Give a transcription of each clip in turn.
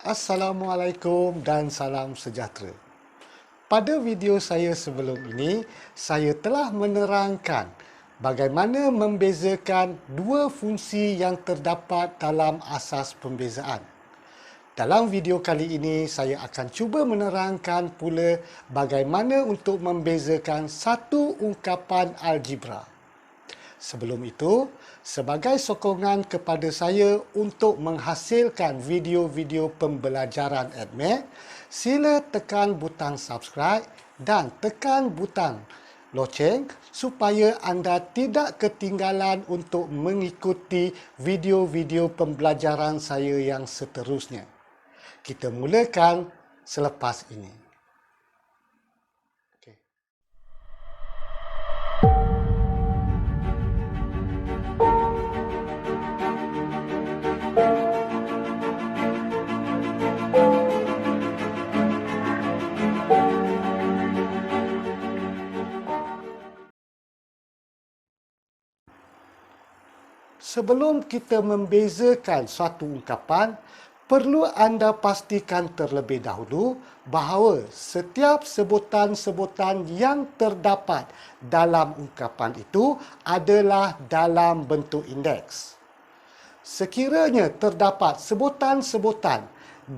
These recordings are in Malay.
Assalamualaikum dan salam sejahtera. Pada video saya sebelum ini, saya telah menerangkan bagaimana membezakan dua fungsi yang terdapat dalam asas pembezaan. Dalam video kali ini, saya akan cuba menerangkan pula bagaimana untuk membezakan satu ungkapan algebra. Sebelum itu, sebagai sokongan kepada saya untuk menghasilkan video-video pembelajaran ADMATH, sila tekan butang subscribe dan tekan butang loceng supaya anda tidak ketinggalan untuk mengikuti video-video pembelajaran saya yang seterusnya. Kita mulakan selepas ini. Sebelum kita membezakan suatu ungkapan, perlu anda pastikan terlebih dahulu bahawa setiap sebutan-sebutan yang terdapat dalam ungkapan itu adalah dalam bentuk indeks. Sekiranya terdapat sebutan-sebutan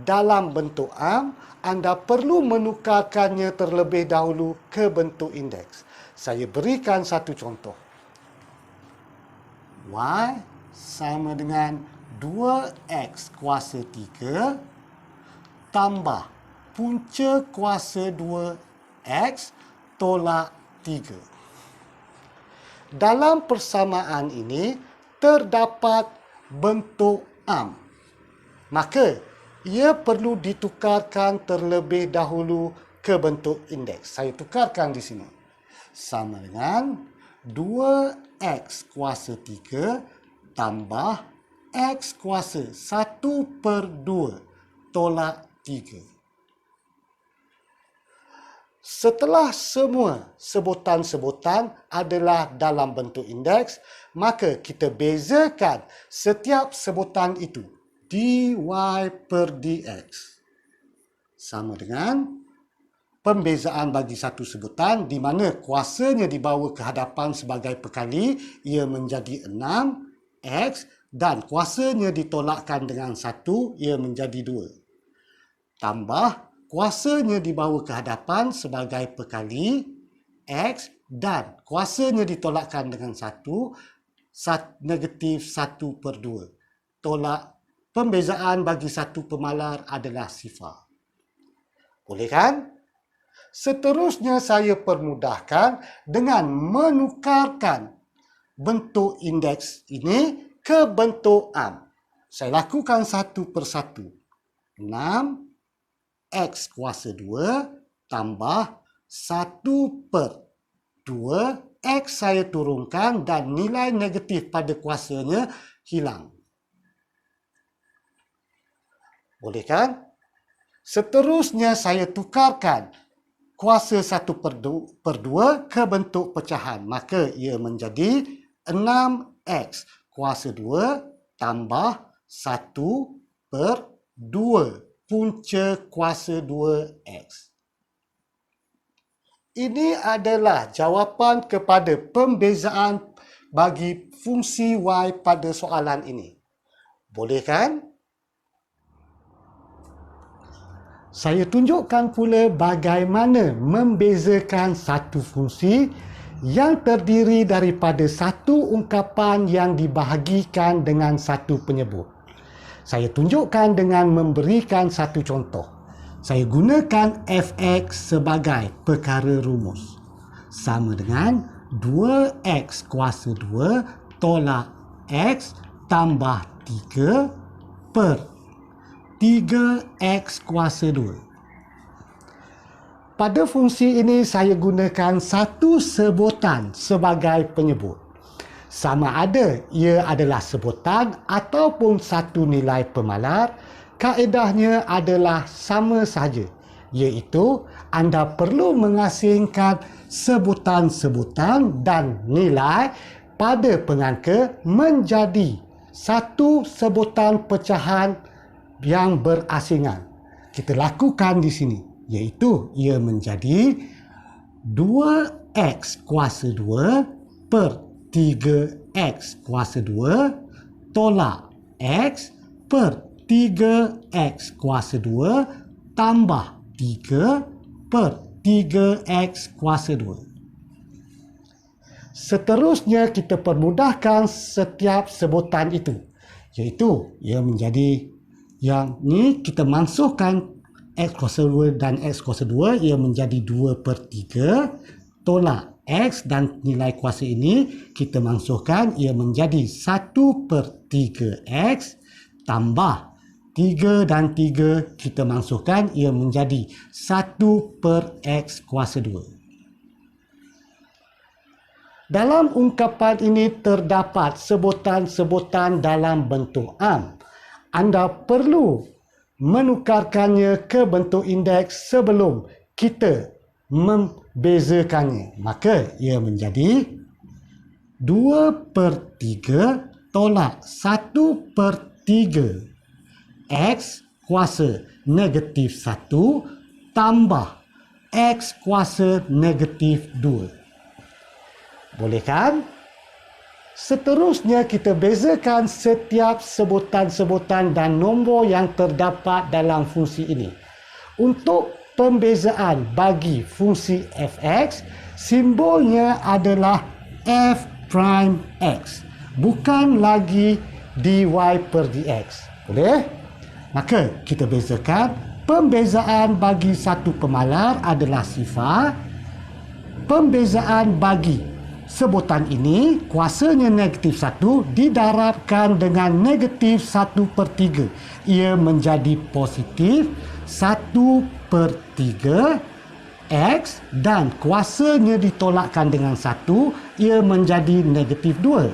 dalam bentuk am, anda perlu menukarkannya terlebih dahulu ke bentuk indeks. Saya berikan satu contoh. Y sama dengan 2X kuasa 3 tambah punca kuasa 2X tolak 3. Dalam persamaan ini terdapat bentuk am. Maka, ia perlu ditukarkan terlebih dahulu ke bentuk indeks. Saya tukarkan di sini. Sama dengan 2X kuasa 3 tambah X kuasa 1/2 tolak 3. Setelah semua sebutan-sebutan adalah dalam bentuk indeks, maka kita bezakan setiap sebutan itu dy per dx. Sama dengan pembezaan bagi satu sebutan di mana kuasanya dibawa ke hadapan sebagai perkali, ia menjadi 6x dan kuasanya ditolakkan dengan 1, ia menjadi 2. Tambah kuasanya dibawa ke hadapan sebagai perkali x dan kuasanya ditolakkan dengan 1, negatif 1/2. Tolak pembezaan bagi satu pemalar adalah sifar. Boleh kan? Seterusnya saya permudahkan dengan menukarkan bentuk indeks ini ke bentuk am. Saya lakukan satu persatu. 6x kuasa 2 tambah 1/2 x saya turunkan dan nilai negatif pada kuasanya hilang. Boleh kan? Seterusnya saya tukarkan kuasa 1/2 ke bentuk pecahan. Maka ia menjadi 6x kuasa 2 tambah 1/2 punca kuasa 2x. Ini adalah jawapan kepada pembezaan bagi fungsi y pada soalan ini. Boleh kan? Saya tunjukkan pula bagaimana membezakan satu fungsi yang terdiri daripada satu ungkapan yang dibahagikan dengan satu penyebut. Saya tunjukkan dengan memberikan satu contoh. Saya gunakan fx sebagai perkara rumus. Sama dengan 2x kuasa 2 tolak x tambah 3 per 3x kuasa 2. Pada fungsi ini saya gunakan satu sebutan sebagai penyebut. Sama ada ia adalah sebutan ataupun satu nilai pemalar, kaedahnya adalah sama sahaja, iaitu anda perlu mengasingkan sebutan-sebutan dan nilai pada pengangka menjadi satu sebutan pecahan yang berasingan. Kita lakukan di sini, iaitu ia menjadi 2x kuasa 2 per 3x kuasa 2 tolak x per 3x kuasa 2 tambah 3 per 3x kuasa 2. Seterusnya kita permudahkan setiap sebutan itu, iaitu ia menjadi yang ni kita masukkan x kuasa 2 dan x kuasa 2, ia menjadi 2 per 3 tolak x dan nilai kuasa ini kita masukkan, ia menjadi 1 per 3x tambah 3 dan 3 kita masukkan, ia menjadi 1 per x kuasa 2. Dalam ungkapan ini terdapat sebutan-sebutan dalam bentuk am. Anda perlu menukarkannya ke bentuk indeks sebelum kita membezakannya. Maka ia menjadi 2 per 3 tolak 1 per 3 x kuasa negatif 1 tambah x kuasa negatif 2. Boleh kan? Seterusnya kita bezakan setiap sebutan-sebutan dan nombor yang terdapat dalam fungsi ini. Untuk pembezaan bagi fungsi fx, simbolnya adalah f prime x, bukan lagi dy per dx. Boleh? Maka kita bezakan pembezaan bagi satu pemalar adalah sifar. Pembezaan bagi sebutan ini, kuasanya negatif 1 didarabkan dengan negatif 1 per 3. Ia menjadi positif 1 per 3 x dan kuasanya ditolakkan dengan 1, ia menjadi negatif 2.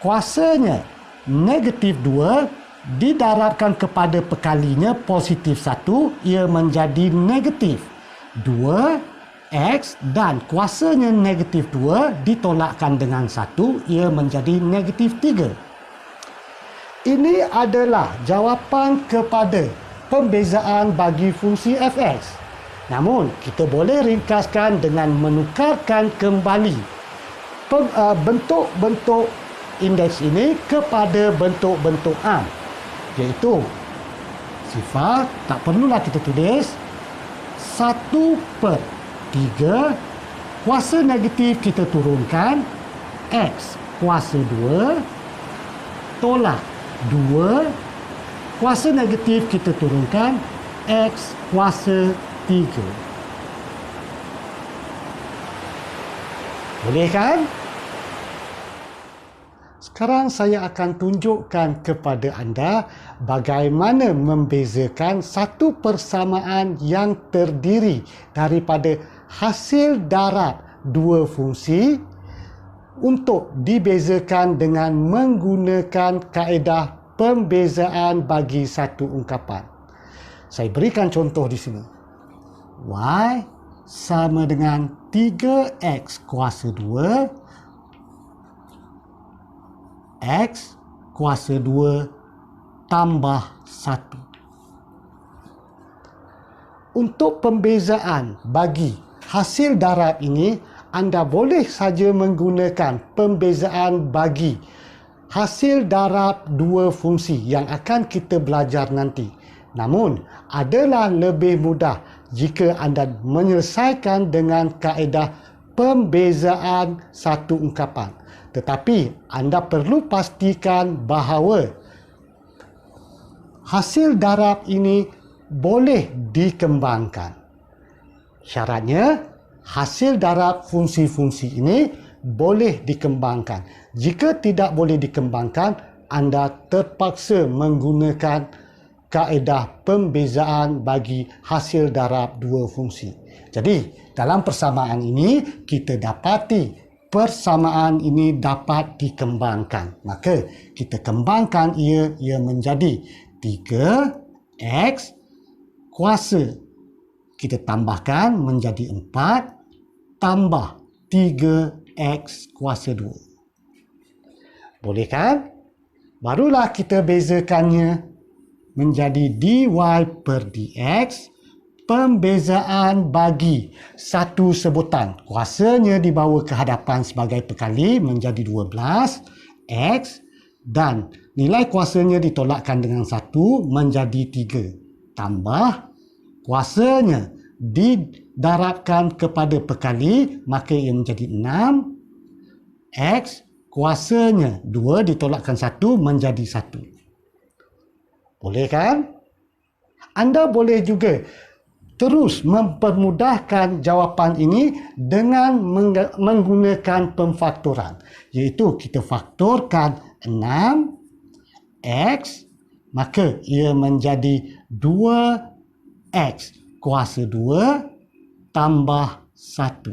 Kuasanya negatif 2 didarabkan kepada pekalinya positif 1, ia menjadi negatif 2 x dan kuasanya negatif 2 ditolakkan dengan 1, ia menjadi negatif 3. Ini adalah jawapan kepada pembezaan bagi fungsi fx. Namun, kita boleh ringkaskan dengan menukarkan kembali bentuk-bentuk indeks ini kepada bentuk-bentuk am, iaitu sifar tak perlulah kita tulis 1 per 3, kuasa negatif kita turunkan, x kuasa 2 tolak 2, kuasa negatif kita turunkan, x kuasa 3. Boleh kan? Sekarang saya akan tunjukkan kepada anda bagaimana membezakan satu persamaan yang terdiri daripada hasil darab dua fungsi untuk dibezakan dengan menggunakan kaedah pembezaan bagi satu ungkapan. Saya berikan contoh di sini. Y sama dengan 3x kuasa 2 x kuasa 2 tambah 1. Untuk pembezaan bagi hasil darab ini, anda boleh saja menggunakan pembezaan bagi hasil darab dua fungsi yang akan kita belajar nanti. Namun, adalah lebih mudah jika anda menyelesaikan dengan kaedah pembezaan satu ungkapan. Tetapi, anda perlu pastikan bahawa hasil darab ini boleh dikembangkan. Syaratnya, hasil darab fungsi-fungsi ini boleh dikembangkan. Jika tidak boleh dikembangkan, anda terpaksa menggunakan kaedah pembezaan bagi hasil darab dua fungsi. Jadi, dalam persamaan ini, kita dapati persamaan ini dapat dikembangkan. Maka, kita kembangkan ia menjadi 3x kuasa. Kita tambahkan menjadi 4 tambah 3x kuasa 2. Boleh kan? Barulah kita bezakannya menjadi dy per dx, pembezaan bagi satu sebutan. Kuasanya dibawa ke hadapan sebagai pekali menjadi 12 x dan nilai kuasanya ditolakkan dengan 1 menjadi 3 tambah kuasanya didarabkan kepada pekali maka ia menjadi 6 x kuasanya 2 ditolakkan 1 menjadi 1. Boleh kan? Anda boleh juga terus mempermudahkan jawapan ini dengan menggunakan pemfaktoran, iaitu kita faktorkan 6x maka ia menjadi 2x kuasa 2 tambah 1.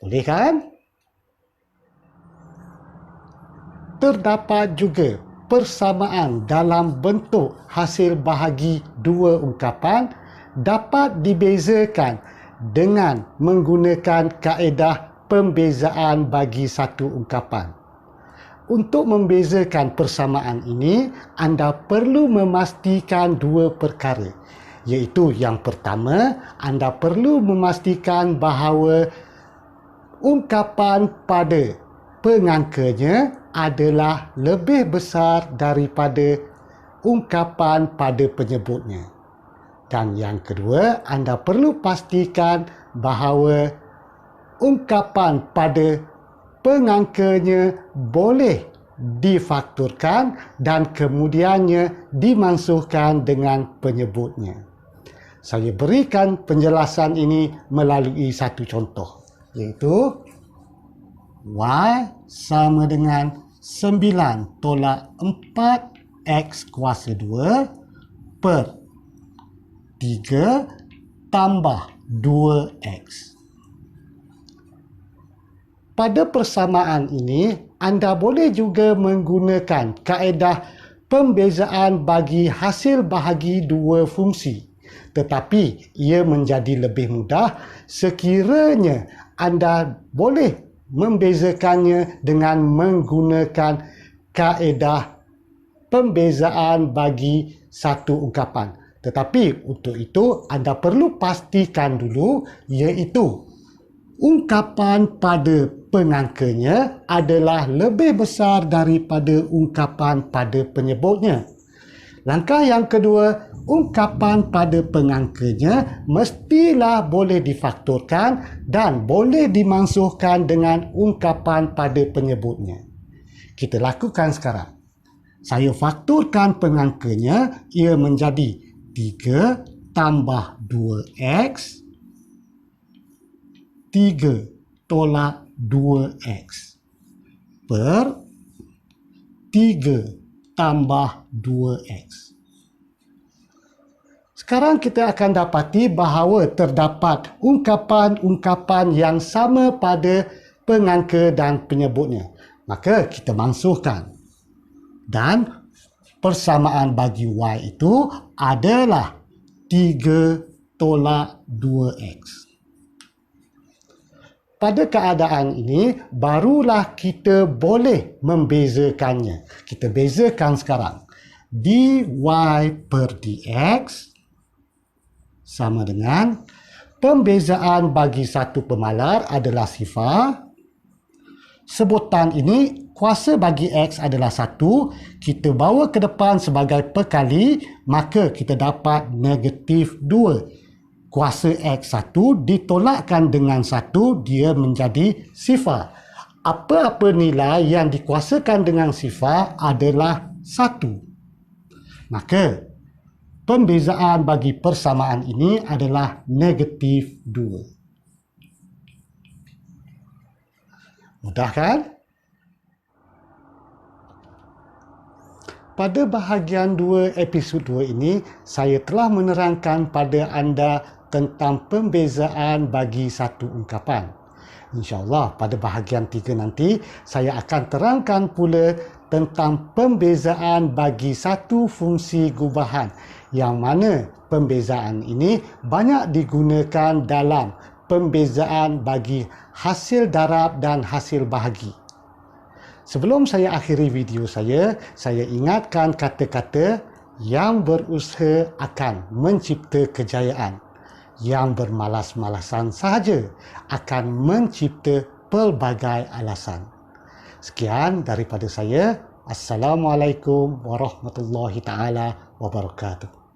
Boleh kan? Terdapat juga persamaan dalam bentuk hasil bahagi dua ungkapan dapat dibezakan dengan menggunakan kaedah pembezaan bagi satu ungkapan. Untuk membezakan persamaan ini, anda perlu memastikan dua perkara, iaitu yang pertama, anda perlu memastikan bahawa ungkapan pada pengangkanya adalah lebih besar daripada ungkapan pada penyebutnya. Dan yang kedua, anda perlu pastikan bahawa ungkapan pada pengangkanya boleh difaktorkan dan kemudiannya dimansuhkan dengan penyebutnya. Saya berikan penjelasan ini melalui satu contoh, iaitu y sama dengan 9 tolak 4x kuasa 2 per 3 tambah 2x. Pada persamaan ini, anda boleh juga menggunakan kaedah pembezaan bagi hasil bahagi dua fungsi. Tetapi ia menjadi lebih mudah sekiranya anda boleh membezakannya dengan menggunakan kaedah pembezaan bagi satu ungkapan. Tetapi untuk itu anda perlu pastikan dulu, iaitu ungkapan pada pengangkanya adalah lebih besar daripada ungkapan pada penyebutnya. Langkah yang kedua, ungkapan pada pengangkanya mestilah boleh difaktorkan dan boleh dimansuhkan dengan ungkapan pada penyebutnya. Kita lakukan sekarang. Saya faktorkan pengangkanya, ia menjadi 3 tambah 2x 3 tolak 2x per 3 tambah 2x. Sekarang kita akan dapati bahawa terdapat ungkapan-ungkapan yang sama pada pengangka dan penyebutnya. Maka kita mansuhkan. Dan persamaan bagi y itu adalah 3 tolak 2x. Pada keadaan ini, barulah kita boleh membezakannya. Kita bezakan sekarang. dy per dx sama dengan pembezaan bagi satu pemalar adalah sifar. Sebutan ini, kuasa bagi x adalah 1. Kita bawa ke depan sebagai pekali, maka kita dapat negatif 2. Kuasa x1 ditolakkan dengan 1, dia menjadi sifar. Apa-apa nilai yang dikuasakan dengan sifar adalah 1. Maka, pembezaan bagi persamaan ini adalah negatif 2. Mudah kan? Pada bahagian 2 episod 2 ini, saya telah menerangkan pada anda tentang pembezaan bagi satu ungkapan. InsyaAllah pada bahagian 3 nanti, saya akan terangkan pula tentang pembezaan bagi satu fungsi gubahan, yang mana pembezaan ini banyak digunakan dalam pembezaan bagi hasil darab dan hasil bahagi. Sebelum saya akhiri video saya ingatkan kata-kata yang berusaha akan mencipta kejayaan, yang bermalas-malasan sahaja akan mencipta pelbagai alasan. Sekian daripada saya. Assalamualaikum warahmatullahi taala wabarakatuh.